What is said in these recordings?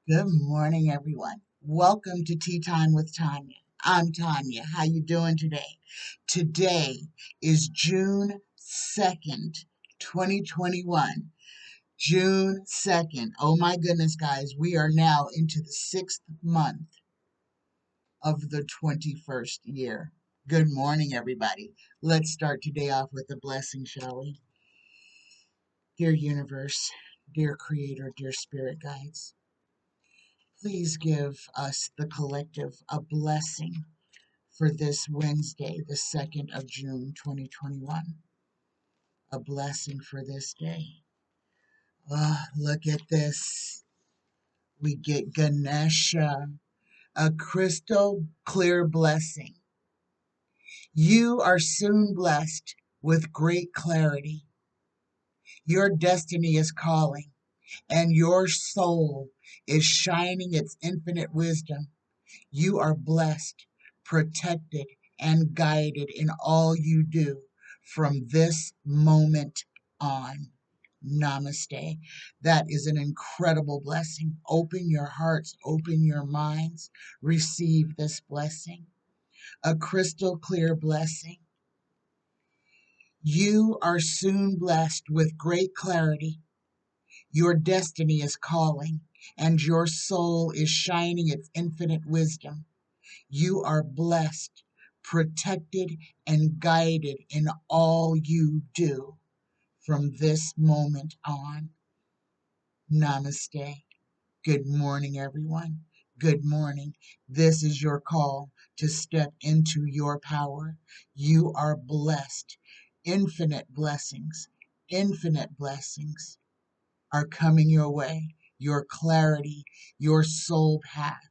Good morning, everyone. Welcome to Tea Time with Tanya. I'm Tanya. How you doing today? Today is June 2nd, 2021. June 2nd. Oh my goodness, guys. We are now into the 6th month of the 21st year. Good morning, everybody. Let's start today off with a blessing, shall we? Dear universe, dear creator, dear spirit guides, please give us, the collective, a blessing for this Wednesday, the 2nd of June, 2021. A blessing for this day. Look at this. We get Ganesha, a crystal clear blessing. You are soon blessed with great clarity. Your destiny is calling, and your soul is shining its infinite wisdom. You are blessed, protected, and guided in all you do from this moment on. Namaste. That is an incredible blessing. Open your hearts, open your minds, receive this blessing. A crystal clear blessing. You are soon blessed with great clarity. Your destiny is calling, and your soul is shining its infinite wisdom. You are blessed, protected, and guided in all you do from this moment on. Namaste. Good morning, everyone. Good morning. This is your call to step into your power. You are blessed. Infinite blessings are coming your way. Your clarity, your soul path.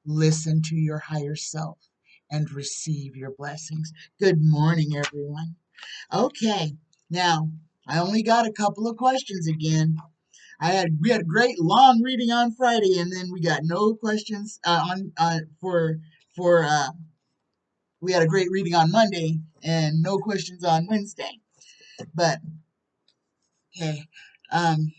Listen to your higher self and receive your blessings. Good morning, everyone. Okay, now I only got a couple of questions again. We had a great long reading on Friday, and then we got no questions on for we had a great reading on Monday and no questions on Wednesday. But okay, um,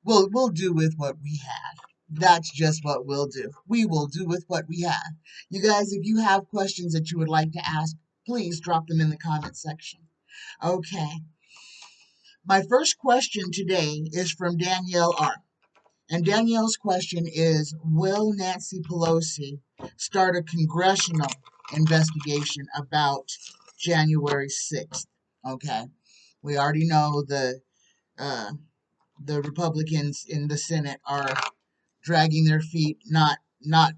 we'll do with what we have. That's just what we'll do. We will do with what we have. You guys, if you have questions that you would like to ask, please drop them in the comment section. Okay. My first question today is from Danielle R. And Danielle's question is, will Nancy Pelosi start a congressional investigation about January 6th? Okay. We already know uh, the Republicans in the Senate are dragging their feet, not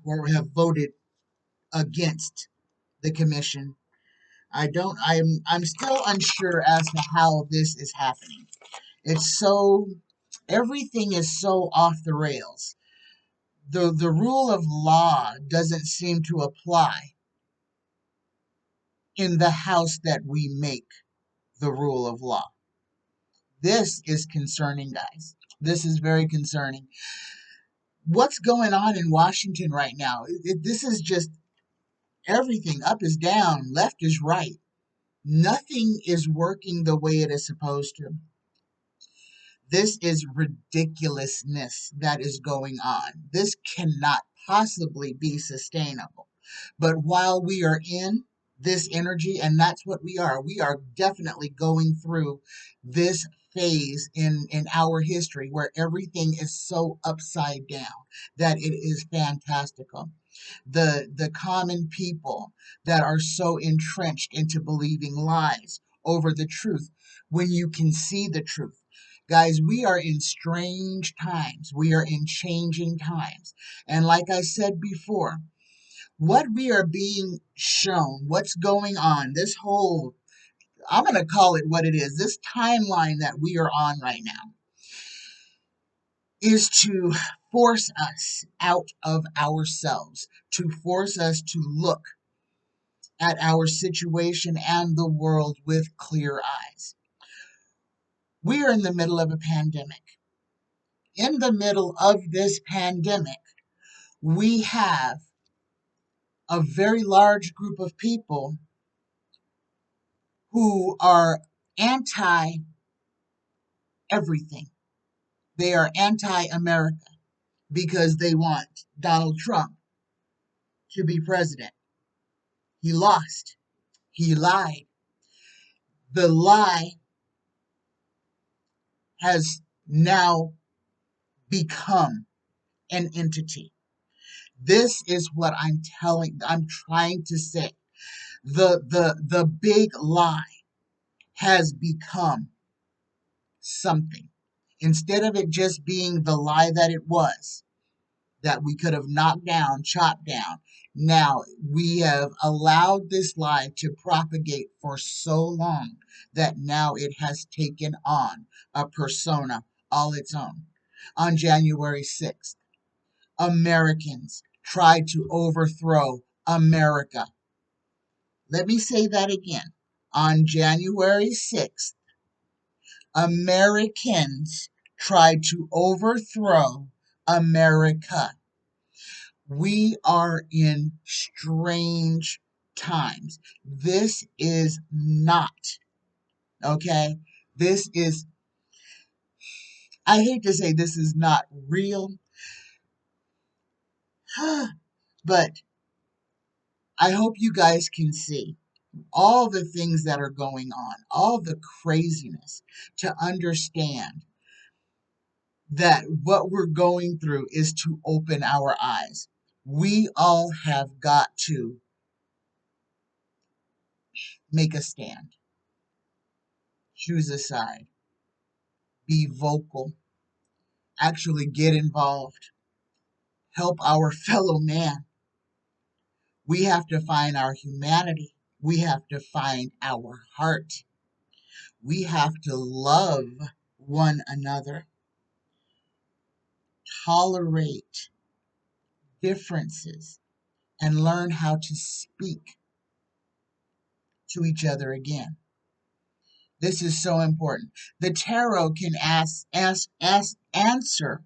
or have voted against the commission. I'm still unsure as to how this is happening. It's so everything is so off the rails. The rule of law doesn't seem to apply in the house that we make the rule of law. This is concerning, guys. This is very concerning. What's going on in Washington right now? This is just everything. Up is down, left is right. Nothing is working the way it is supposed to. This is ridiculousness that is going on. This cannot possibly be sustainable. But while we are in this energy, and that's what we are definitely going through this phase in our history where everything is so upside down that it is fantastical. The common people that are so entrenched into believing lies over the truth when you can see the truth. Guys, we are in strange times. We are in changing times. And like I said before, what we are being shown, what's going on, this whole, I'm going to call it what it is, this timeline that we are on right now is to force us out of ourselves, to force us to look at our situation and the world with clear eyes. We are in the middle of a pandemic. In the middle of this pandemic, we have a very large group of people who are anti everything. They are anti America. because they want Donald Trump to be president. He lost. He lied. The lie has now become an entity. This is what I'm trying to say. The big lie has become something. Instead of it just being the lie that it was, that we could have knocked down, chopped down, now we have allowed this lie to propagate for so long that now it has taken on a persona all its own. On January 6th, Americans tried to overthrow America. Let me say that again. On January 6th, Americans tried to overthrow America. We are in strange times. This is not, okay? This is, I hate to say this is not real, but I hope you guys can see all the things that are going on, all the craziness, to understand that what we're going through is to open our eyes. We all have got to make a stand, choose a side, be vocal, actually get involved, help our fellow man. We have to find our humanity. We have to find our heart. We have to love one another, tolerate differences, and learn how to speak to each other again. This is so important. The tarot can answer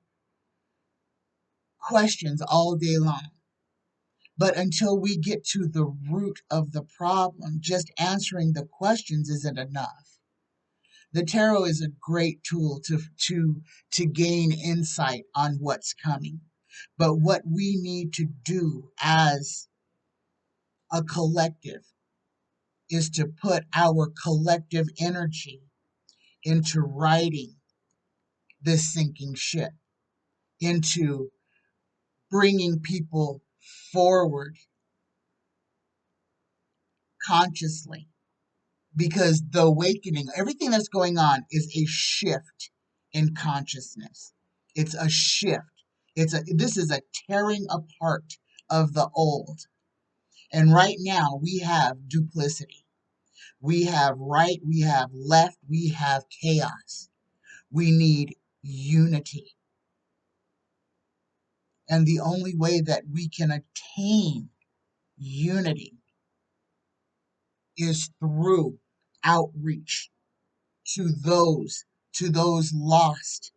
questions all day long. But until we get to the root of the problem, just answering the questions isn't enough. The tarot is a great tool to gain insight on what's coming. But what we need to do as a collective is to put our collective energy into righting this sinking ship, into bringing people forward consciously, because the awakening, everything that's going on is a shift in consciousness. It's a shift. This is a tearing apart of the old. And right now we have duplicity. We have right, we have left, we have chaos. We need unity. And the only way that we can attain unity is through outreach to those lost,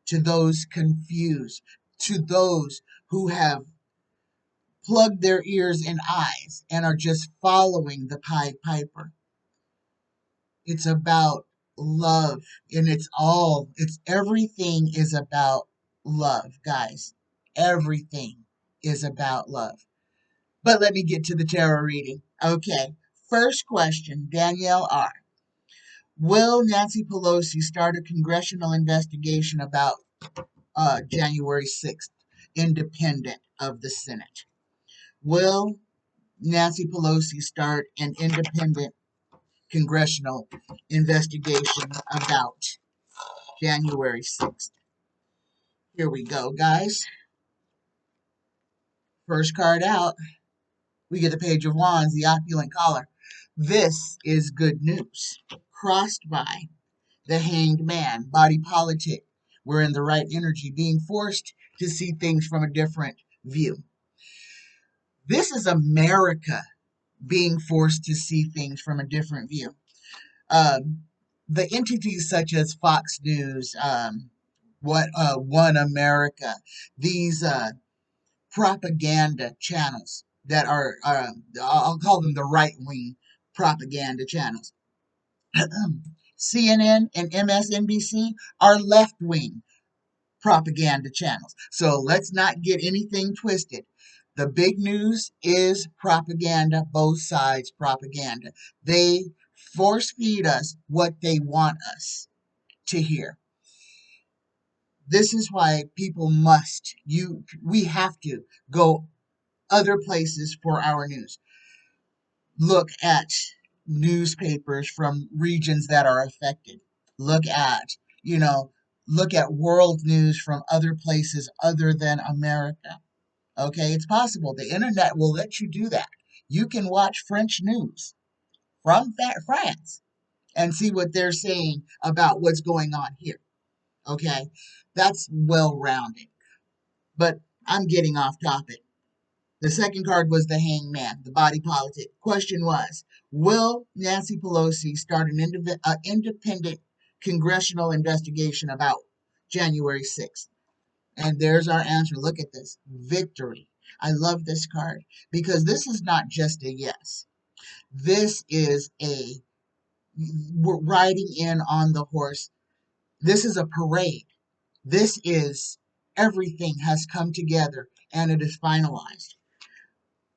to those confused, to those who have plugged their ears and eyes and are just following the Pied Piper. It's about love, and it's everything is about love, guys. Everything is about love. But let me get to the tarot reading. Okay. First question, Danielle R. Will Nancy Pelosi start a congressional investigation about January 6th, independent of the Senate? Will Nancy Pelosi start an independent congressional investigation about January 6th? Here we go, guys. First card out. We get the Page of Wands, the opulent caller. This is good news. Crossed by the Hanged Man, body politic. We're in the right energy, being forced to see things from a different view. This is America being forced to see things from a different view. The entities such as Fox News, One America, these propaganda channels that are, I'll call them the right-wing propaganda channels. CNN and MSNBC are left-wing propaganda channels. So let's not get anything twisted. The big news is propaganda, both sides propaganda. They force feed us what they want us to hear. This is why people we have to go other places for our news. Look at newspapers from regions that are affected. Look at, you know, look at world news from other places other than America. Okay, it's possible. The internet will let you do that. You can watch French news from France and see what they're saying about what's going on here. Okay, that's well rounded. But I'm getting off topic. The second card was the hangman, the body politic. Question was, will Nancy Pelosi start an independent congressional investigation about January 6th? And there's our answer. Look at this. Victory. I love this card because this is not just a yes. This is we're riding in on the horse. This is a parade. This is everything has come together and it is finalized.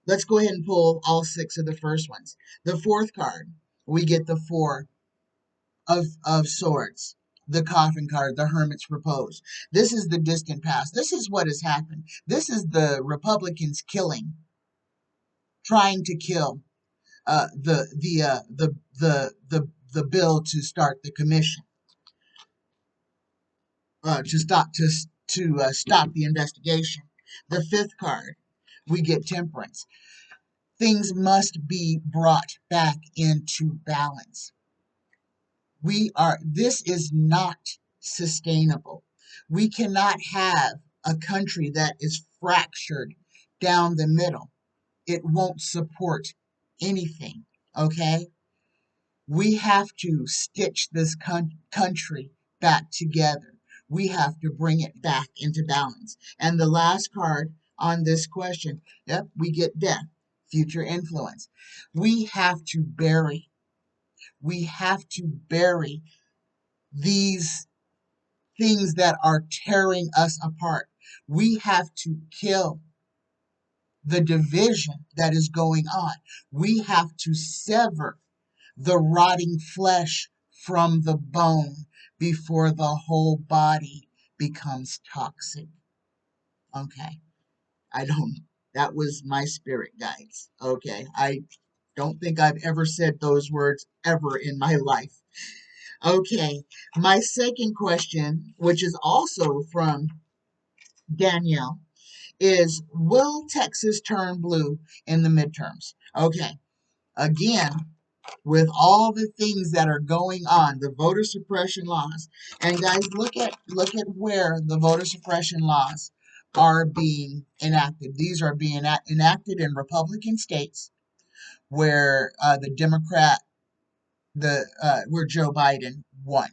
Let's go ahead and pull all 6 of the first ones. The fourth card, we get the 4 of swords. The coffin card, the hermit's repose. This is the distant past. This is what has happened. This is the Republicans trying to kill the bill to start the commission to stop the investigation. The fifth card, we get temperance. Things must be brought back into balance. This is not sustainable. We cannot have a country that is fractured down the middle. It won't support anything, okay? We have to stitch this country back together. We have to bring it back into balance. And the last card on this question, yep, we get death, future influence. We have to bury these things that are tearing us apart. We have to kill the division that is going on. We have to sever the rotting flesh from the bone before the whole body becomes toxic. Okay. I don't, that was my spirit guides. Okay. I don't think I've ever said those words ever in my life. Okay, my second question, which is also from Danielle, is will Texas turn blue in the midterms? Okay, again, with all the things that are going on, the voter suppression laws, and guys, look at where the voter suppression laws are being enacted. These are being enacted in Republican states where where Joe Biden won,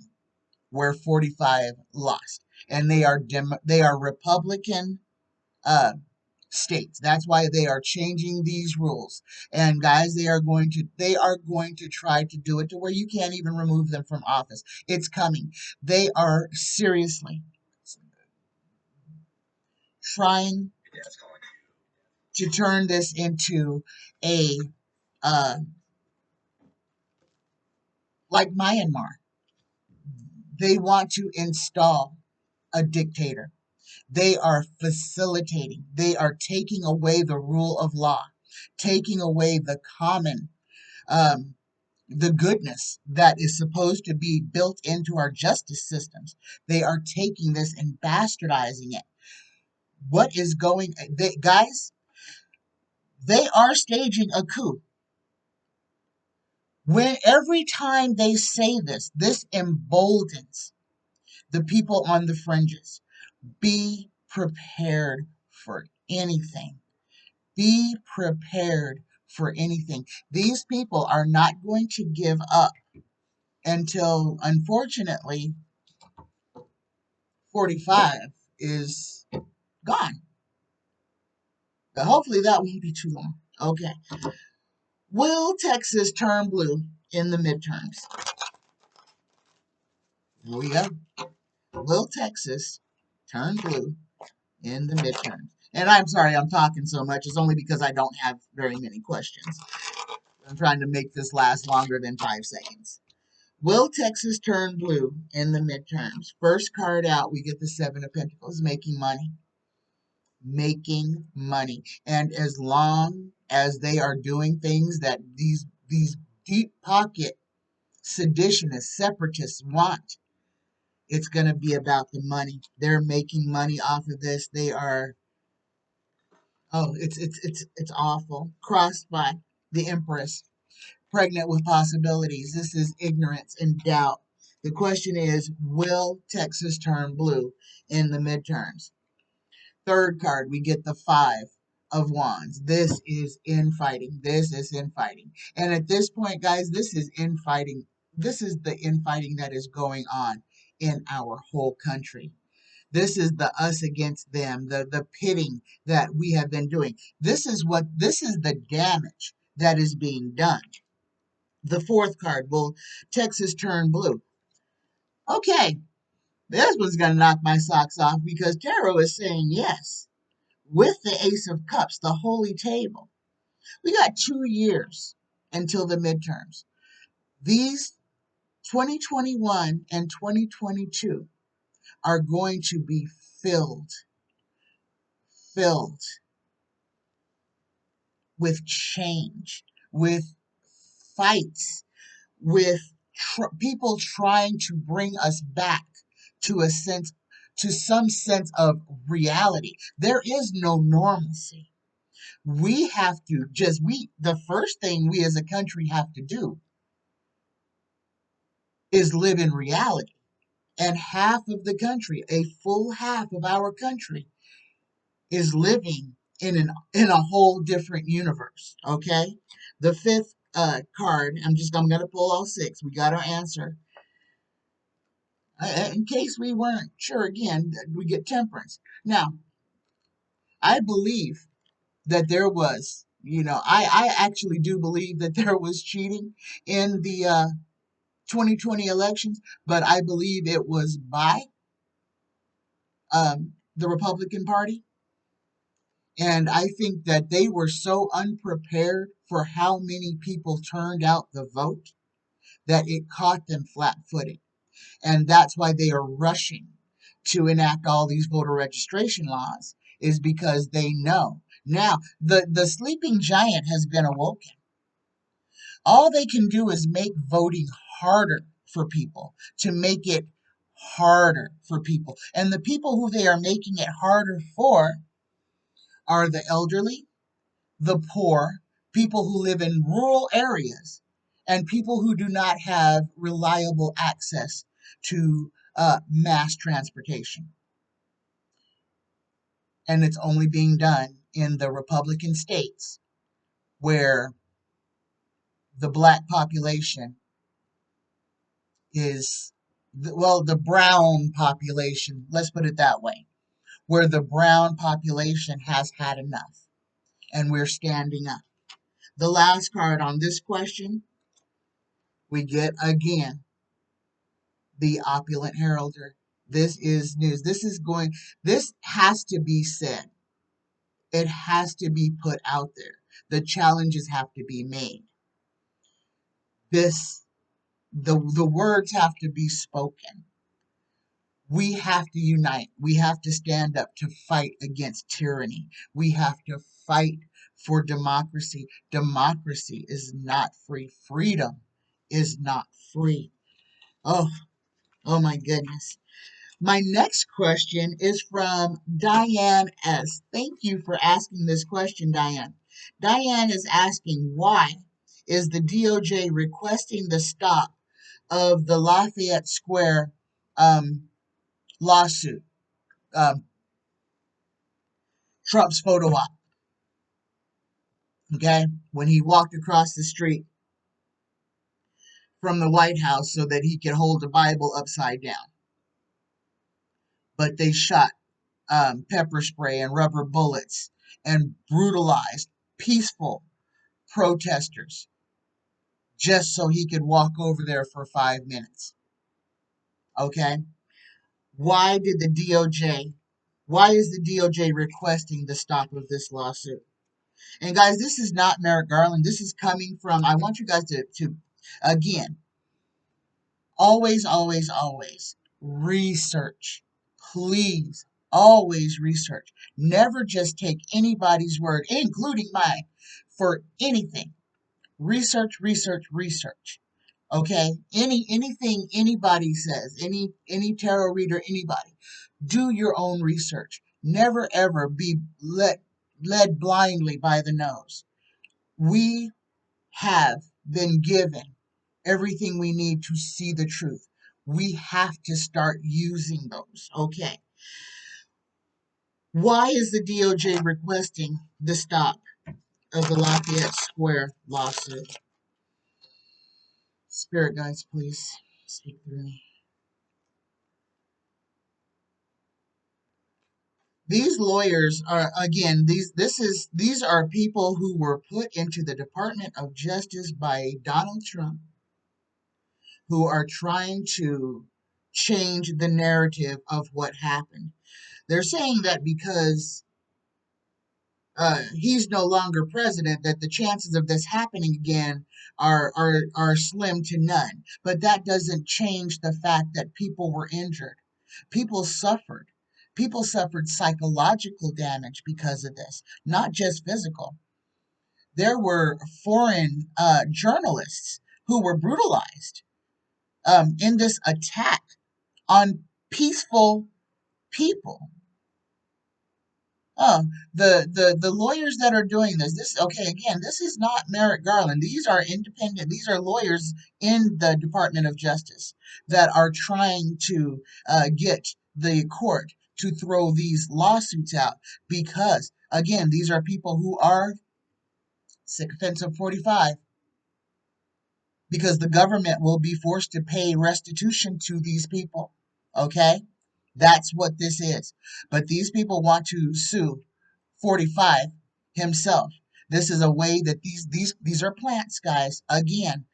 where 45 lost, and they are Republican uh, states. That's why they are changing these rules. And guys, they are going to try to do it to where you can't even remove them from office. It's coming. They are seriously trying to turn this into a like Myanmar. They want to install a dictator. They are facilitating. They are taking away the rule of law, taking away um, the goodness that is supposed to be built into our justice systems. They are taking this and bastardizing it. What is guys? They are staging a coup. When every time they say this emboldens the people on the fringes. Be prepared for anything. Be prepared for anything. These people are not going to give up until, unfortunately, 45 is gone. But hopefully that won't be too long. Okay. Will Texas turn blue in the midterms? Here we go. Will Texas turn blue in the midterms. And I'm sorry I'm talking so much. It's only because I don't have very many questions. I'm trying to make this last longer than 5 seconds. Will Texas turn blue in the midterms? First card out, we get the Seven of Pentacles, making money. Making money. And as long as they are doing things that these deep pocket seditionists, separatists want, it's going to be about the money. They're making money off of this. They are, oh, it's awful. Crossed by the Empress, pregnant with possibilities. This is ignorance and doubt. The question is, will Texas turn blue in the midterms? Third card, we get the Five of Wands. This is infighting. This is infighting. And at this point, guys, this is infighting. This is the infighting that is going on in our whole country. This is the us against them, the pitting that we have been doing. This is the damage that is being done. The fourth card, will Texas turn blue? Okay, this one's going to knock my socks off because tarot is saying yes. With the Ace of Cups, the holy table. We got 2 years until the midterms. These 2021 and 2022 are going to be filled with change, with fights, with people trying to bring us back to some sense of reality. There is no normalcy. We have to the first thing we as a country have to do is live in reality. And half of the country, a full half of our country, is living in a whole different universe. Okay? The fifth card, I'm gonna pull all 6. We got our answer. In case we weren't sure, again, we get Temperance. Now, I believe that there was, I actually do believe that there was cheating in the 2020 elections, but I believe it was by the Republican Party. And I think that they were so unprepared for how many people turned out the vote that it caught them flat-footed. And that's why they are rushing to enact all these voter registration laws, is because they know. Now, the sleeping giant has been awoken. All they can do is make voting harder for people, to make it harder for people. And the people who they are making it harder for are the elderly, the poor, people who live in rural areas, and people who do not have reliable access to mass transportation. And it's only being done in the Republican states where the black population is, the brown population, let's put it that way, where the brown population has had enough, and we're standing up. The last card on this question, we get again the opulent heralder. This is news. This has to be said. It has to be put out there. The challenges have to be made. The words have to be spoken. We have to unite. We have to stand up to fight against tyranny. We have to fight for democracy. Democracy is not free. Freedom is not free. Oh, oh my goodness. My next question is from Dianne S. Thank you for asking this question, Dianne. Dianne is asking, why is the DOJ requesting the stop of the Lafayette Square lawsuit, um, Trump's photo op, okay, when he walked across the street from the White House so that he could hold the Bible upside down. But they shot pepper spray and rubber bullets and brutalized peaceful protesters just so he could walk over there for 5 minutes. Okay? Why did the DOJ Why is the DOJ requesting the stop of this lawsuit? And guys, this is not Merrick Garland. This is coming from, I want you guys to again, always, always, always research. Please, always research. Never just take anybody's word, including mine, for anything. Research, research, research. Okay? Anything anybody says, any tarot reader, anybody, do your own research. Never ever be led blindly by the nose. We have been given everything we need to see the truth. We have to start using those. Okay. Why is the DOJ requesting the stop of the Lafayette Square lawsuit? Spirit guides, please speak through me. These lawyers are, again, these are people who were put into the Department of Justice by Donald Trump, who are trying to change the narrative of what happened. They're saying that because he's no longer president, that the chances of this happening again are slim to none. But that doesn't change the fact that people were injured. People suffered. People suffered psychological damage because of this, not just physical. There were foreign journalists who were brutalized in this attack on peaceful people. The lawyers that are doing this, okay, again, this is not Merrick Garland. These are independent, these are lawyers in the Department of Justice that are trying to get the court to throw these lawsuits out because, again, these are people who are sycophants of 45 because the government will be forced to pay restitution to these people. Okay? That's what this is. But these people want to sue 45 himself. This is a way that these are plants, guys. Again,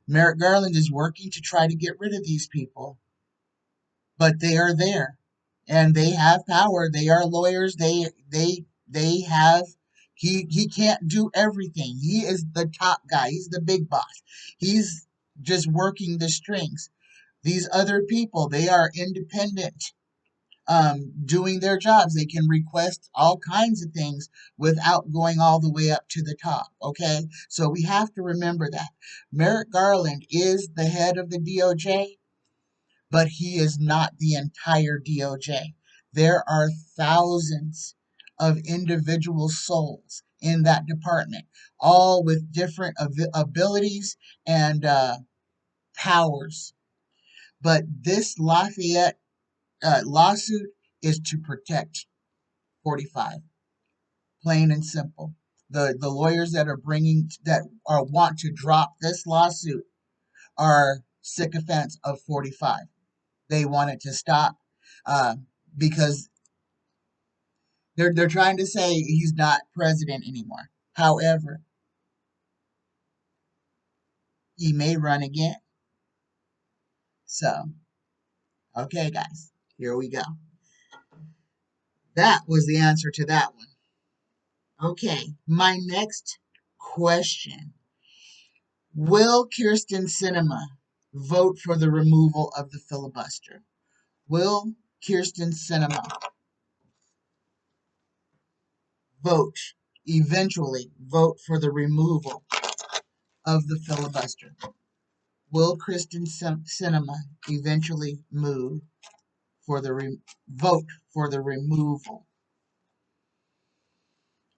Merrick Garland is working to try to get rid of these people, but they are there, and they have power. They are lawyers. They have. He can't do everything. He is the top guy. He's the big boss. He's just working the strings. These other people, they are independent, doing their jobs. They can request all kinds of things without going all the way up to the top. Okay, so we have to remember that Merrick Garland is the head of the DOJ, but he is not the entire DOJ. There are thousands of individual souls in that department, all with different abilities and powers. But this Lafayette lawsuit is to protect 45. Plain and simple. The lawyers that are bringing that are want to drop this lawsuit are sycophants of 45. They want it to stop uh, because they're trying to say he's not president anymore. However, he may run again. So, okay, guys, here we go. That was the answer to that one. Okay, my next question. Will Kristen Cinema vote for the removal of the filibuster? Will Kristen Cinema eventually vote for the removal of the filibuster? Will Kristen Cinema eventually vote for the removal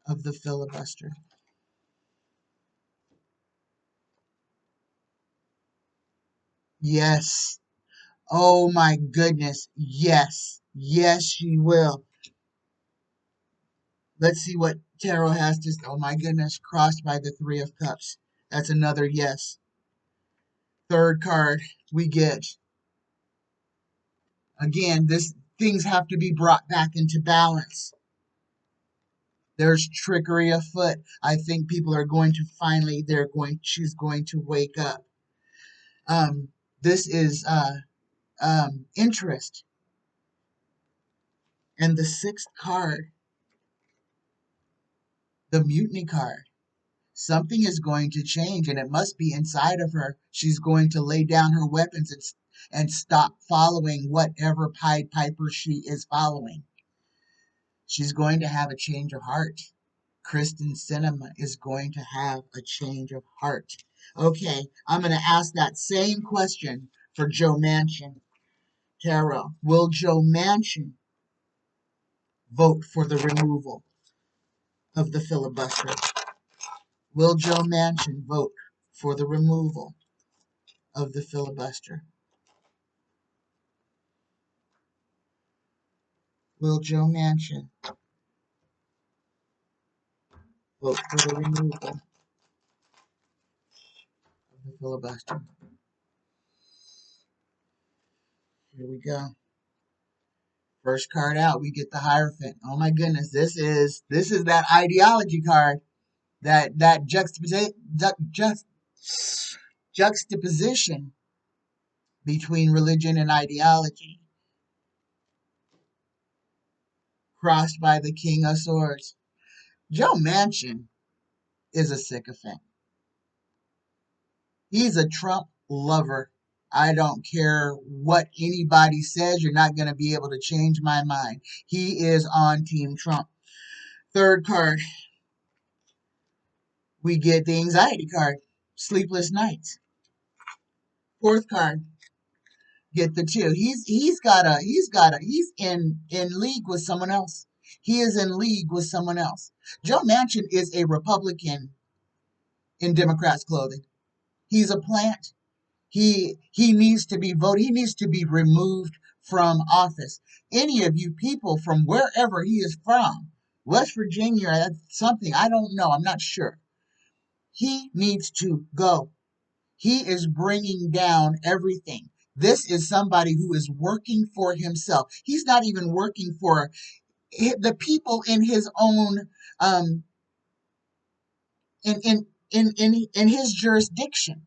of the filibuster? Yes. Oh my goodness. Yes. Yes, she will. Let's see what tarot has to say. Oh my goodness. Crossed by the Three of Cups. That's another yes. Third card we get. Again, this things have to be brought back into balance. There's trickery afoot. I think people are going to finally, she's going to wake up. This is interest. And the sixth card, the mutiny card. Something is going to change, and it must be inside of her. She's going to lay down her weapons and stop following whatever Pied Piper she is following. She's going to have a change of heart. Kristen Cinema is going to have a change of heart. Okay, I'm going to ask that same question for Joe Manchin. Tarot, will Joe Manchin vote for the removal of the filibuster? Will Joe Manchin vote for the removal of the filibuster? Will Joe Manchin vote for the removal of the filibuster? Here we go. First card out, we get the Hierophant. Oh my goodness, this is that ideology card, that juxtaposition between religion and ideology, crossed by the King of Swords. Joe Manchin is a sycophant. He's a Trump lover. I don't care what anybody says. You're not going to be able to change my mind. He is on Team Trump. Third card, we get the anxiety card, sleepless nights. Fourth card, get the two. He's in league with someone else. He is in league with someone else. Joe Manchin is a Republican in Democrats' clothing. He's a plant. He needs to be voted. He needs to be removed from office. Any of you people from wherever he is from, West Virginia, something, I don't know, I'm not sure. He needs to go. He is bringing down everything. This is somebody who is working for himself. He's not even working for the people in his own in his jurisdiction.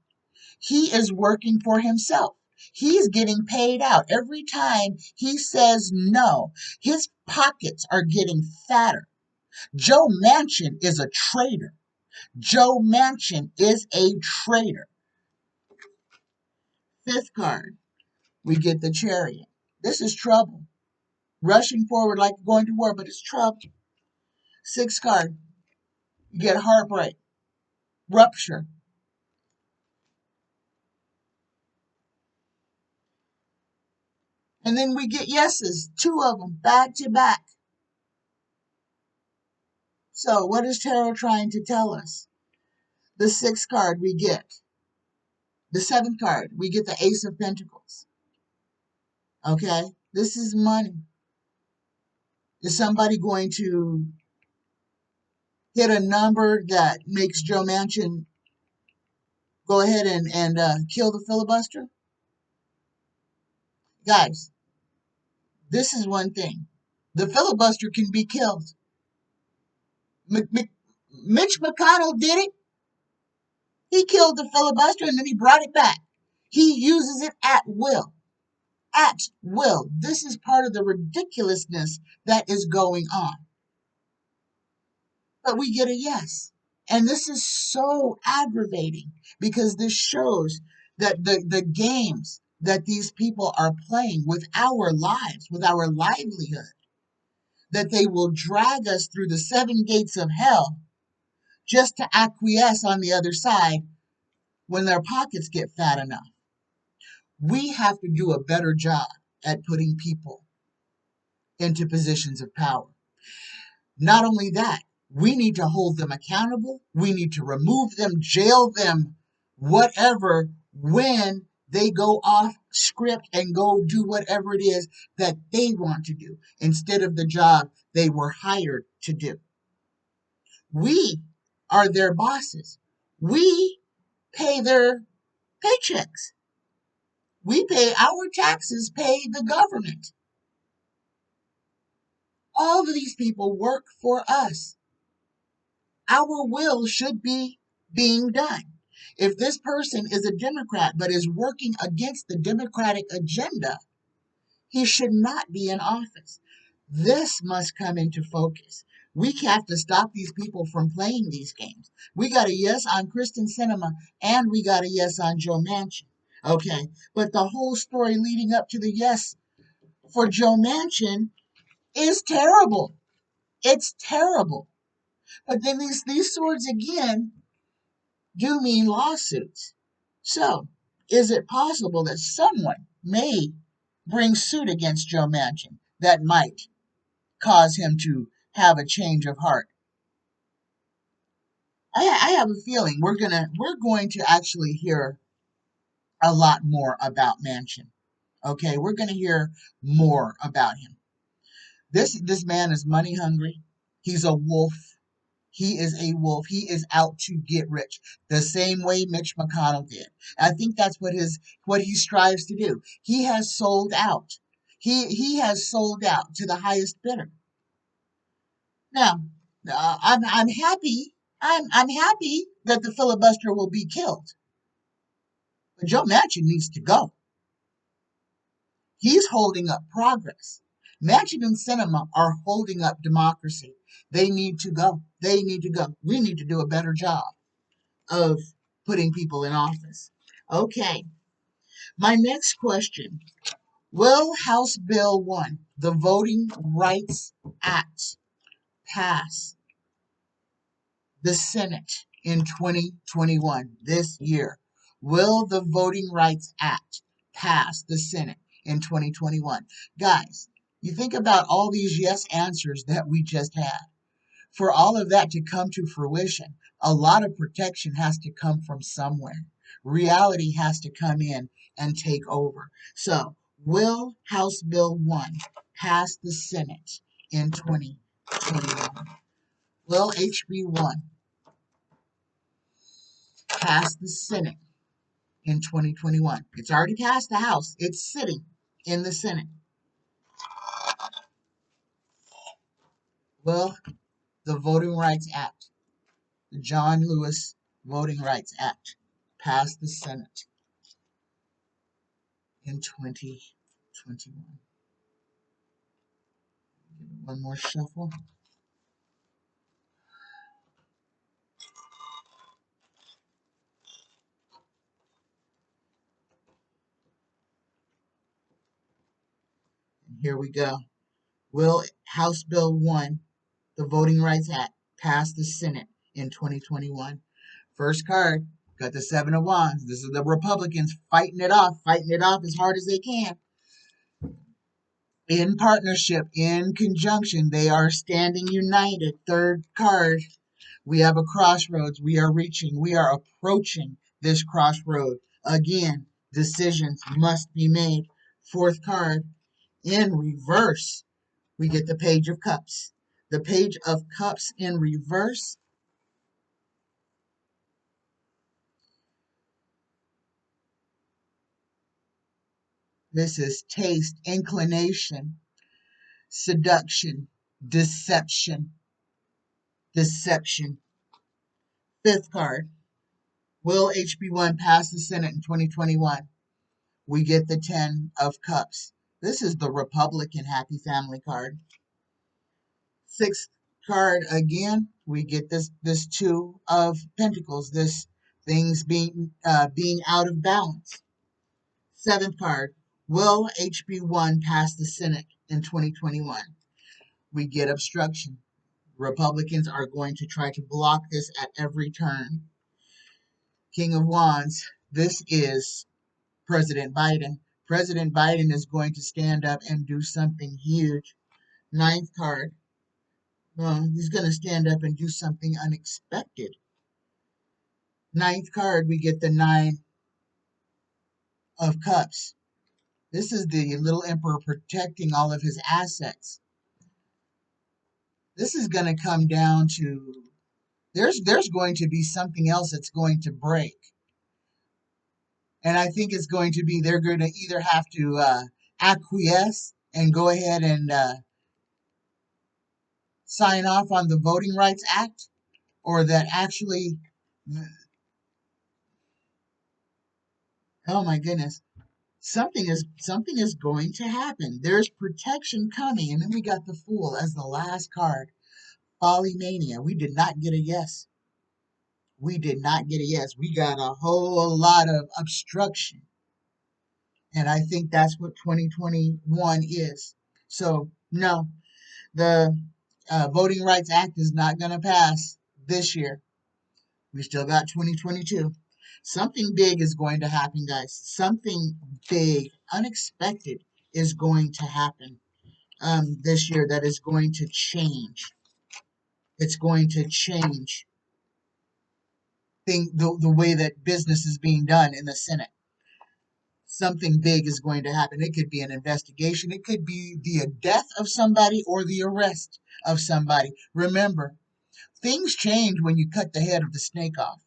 He is working for himself. He's getting paid out. Every time he says no, his pockets are getting fatter. Joe Manchin is a traitor. Joe Manchin is a traitor. Fifth card, we get the Chariot. This is trouble. Rushing forward like going to war, but it's trouble. Sixth card, you get heartbreak, rupture. And then we get yeses, two of them, back to back. So what is tarot trying to tell us? The sixth card we get. The seventh card, we get the Ace of Pentacles. Okay? This is money. Is somebody going to hit a number that makes Joe Manchin go ahead and kill the filibuster? Guys, this is one thing. The filibuster can be killed. Mitch McConnell did it. He killed the filibuster and then he brought it back. He uses it at will. At will. This is part of the ridiculousness that is going on. But we get a yes. And this is so aggravating because this shows that the games that these people are playing with our lives, with our livelihood, that they will drag us through the seven gates of hell just to acquiesce on the other side when their pockets get fat enough. We have to do a better job at putting people into positions of power. Not only that, we need to hold them accountable. We need to remove them, jail them, whatever, when they go off script and go do whatever it is that they want to do instead of the job they were hired to do. We are their bosses. We pay their paychecks. We pay our taxes, pay the government. All of these people work for us. Our will should be being done. If this person is a Democrat but is working against the Democratic agenda, he should not be in office. This must come into focus. We have to stop these people from playing these games. We got a yes on Kristen Cinema and we got a yes on Joe Manchin. Okay, but the whole story leading up to the yes for Joe Manchin is terrible. It's terrible. But then these swords again do mean lawsuits. So, is it possible that someone may bring suit against Joe Manchin that might cause him to have a change of heart? I have a feeling we're going to actually hear a lot more about Manchin. Okay, we're going to hear more about him. This man is money hungry. He's a wolf. He is a wolf. He is out to get rich, the same way Mitch McConnell did. I think that's what he strives to do. He has sold out. He has sold out to the highest bidder. Now, I'm happy. I'm happy that the filibuster will be killed. But Joe Manchin needs to go. He's holding up progress. Manchin and Cinema are holding up democracy. They need to go. They need to go. We need to do a better job of putting people in office. Okay, my next question. Will House Bill 1, the Voting Rights Act, pass the Senate in 2021, this year? Will the Voting Rights Act pass the Senate in 2021? Guys, you think about all these yes answers that we just had. For all of that to come to fruition, a lot of protection has to come from somewhere. Reality has to come in and take over. So, will House Bill 1 pass the Senate in 2021? Will HB 1 pass the Senate in 2021? It's already passed the House, it's sitting in the Senate. Will the Voting Rights Act, the John Lewis Voting Rights Act, pass the Senate in 2021? Give it one more shuffle. And here we go. Will House Bill 1, the Voting Rights Act, pass the Senate in 2021? First card, got the Seven of Wands. This is the Republicans fighting it off as hard as they can. In partnership, in conjunction, they are standing united. Third card, we have a crossroads. We are approaching this crossroad. Again, decisions must be made. Fourth card, in reverse, we get the Page of Cups. The Page of Cups in reverse. This is taste, inclination, seduction, deception, deception. Fifth card, will HB1 pass the Senate in 2021? We get the Ten of Cups. This is the Republican Happy Family card. Sixth card again, we get this Two of Pentacles. This things being out of balance. Seventh card, will HB1 pass the Senate in 2021? We get obstruction. Republicans are going to try to block this at every turn. King of Wands, this is President Biden. President Biden is going to stand up and do something huge. Ninth card, well, he's going to stand up and do something unexpected. Ninth card, we get the Nine of Cups. This is the little emperor protecting all of his assets. This is going to come down to, there's going to be something else that's going to break. And I think it's going to be, they're going to either have to acquiesce and go ahead and sign off on the Voting Rights Act, or that actually, oh my goodness, Something is going to happen. There's protection coming. And then we got the Fool as the last card. Folly Mania. We did not get a yes. We did not get a yes. We got a whole lot of obstruction. And I think that's what 2021 is. So, no, the Voting Rights Act is not going to pass this year. We still got 2022. Something big is going to happen, guys. Something big, unexpected is going to happen this year that is going to change. It's going to change the way that business is being done in the Senate. Something big is going to happen. It could be an investigation. It could be the death of somebody or the arrest of somebody. Remember, things change when you cut the head of the snake off.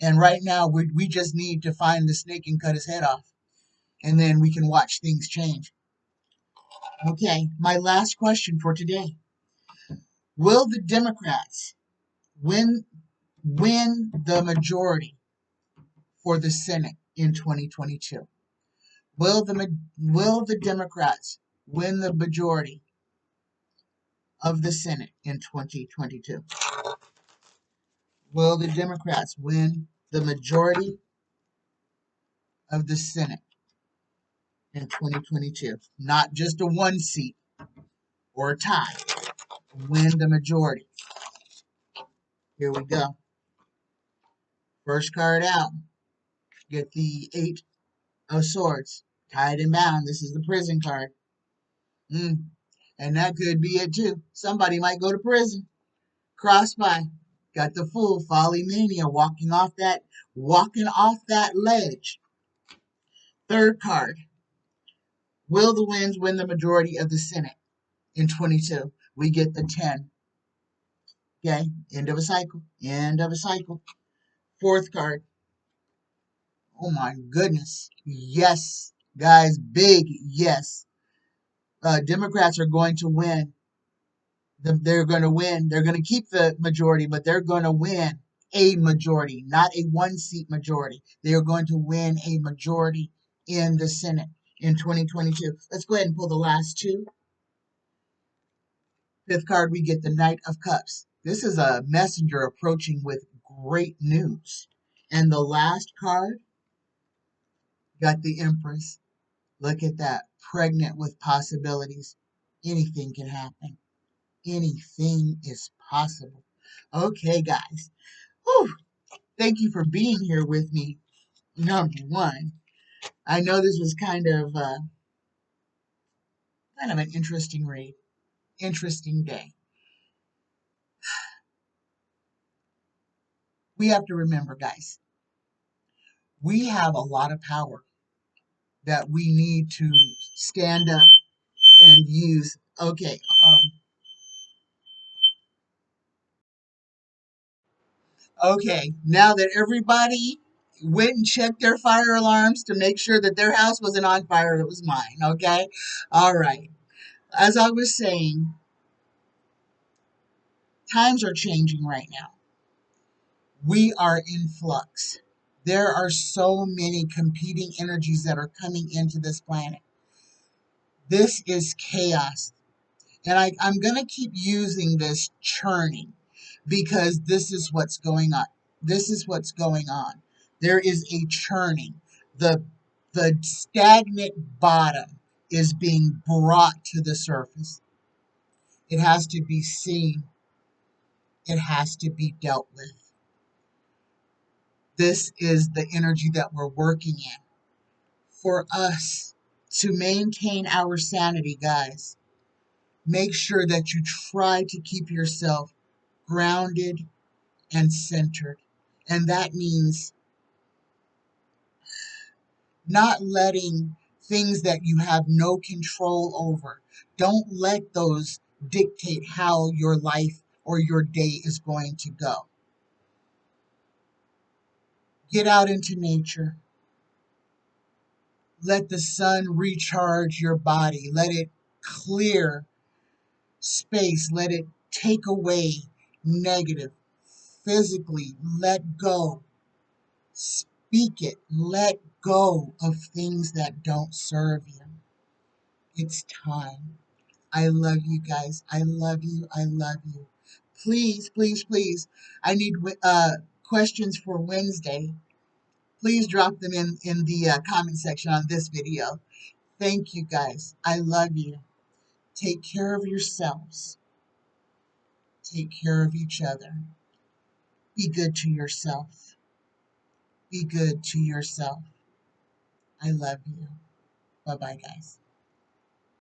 And right now, we just need to find the snake and cut his head off. And then we can watch things change. Okay, my last question for today. Will the Democrats win the majority for the Senate in 2022? Will the Democrats win the majority of the Senate in 2022? Will the Democrats win the majority of the Senate in 2022? Not just a one seat or a tie. Win the majority. Here we go. First card out. Get the Eight of Swords. Tied and bound. This is the prison card. And that could be it too. Somebody might go to prison. Cross by. Got the Fool, Folly Mania, walking off that ledge. Third card. Will the Winds win the majority of the Senate in 22? We get the 10. Okay, end of a cycle. End of a cycle. Fourth card. Oh my goodness. Yes, guys, big yes. Democrats are going to win. They're going to win. They're going to keep the majority, but they're going to win a majority, not a one-seat majority. They are going to win a majority in the Senate in 2022. Let's go ahead and pull the last two. Fifth card, we get the Knight of Cups. This is a messenger approaching with great news. And the last card, got the Empress. Look at that. Pregnant with possibilities. Anything can happen. Anything is possible. Okay, guys. Whew. Thank you for being here with me. Number one, I know this was kind of an interesting read, interesting day. We have to remember, guys, we have a lot of power that we need to stand up and use. Okay, now that everybody went and checked their fire alarms to make sure that their house wasn't on fire, it was mine, okay? All right. As I was saying, times are changing right now. We are in flux. There are so many competing energies that are coming into this planet. This is chaos. And I'm going to keep using this churning because this is what's going on. This is what's going on. There is a churning. The stagnant bottom is being brought to the surface. It has to be seen. It has to be dealt with. This is the energy that we're working in. For us to maintain our sanity, guys, make sure that you try to keep yourself grounded and centered. And that means not letting things that you have no control over, don't let those dictate how your life or your day is going to go. Get out into nature. Let the sun recharge your body. Let it clear space. Let it take away negative. Physically, let go. Speak it. Let go of things that don't serve you. It's time. I love you guys. I love you. I love you. Please, please, please. I need questions for Wednesday. Please drop them in the comment section on this video. Thank you guys. I love you. Take care of yourselves. Take care of each other. Be good to yourself. Be good to yourself. I love you. Bye-bye, guys.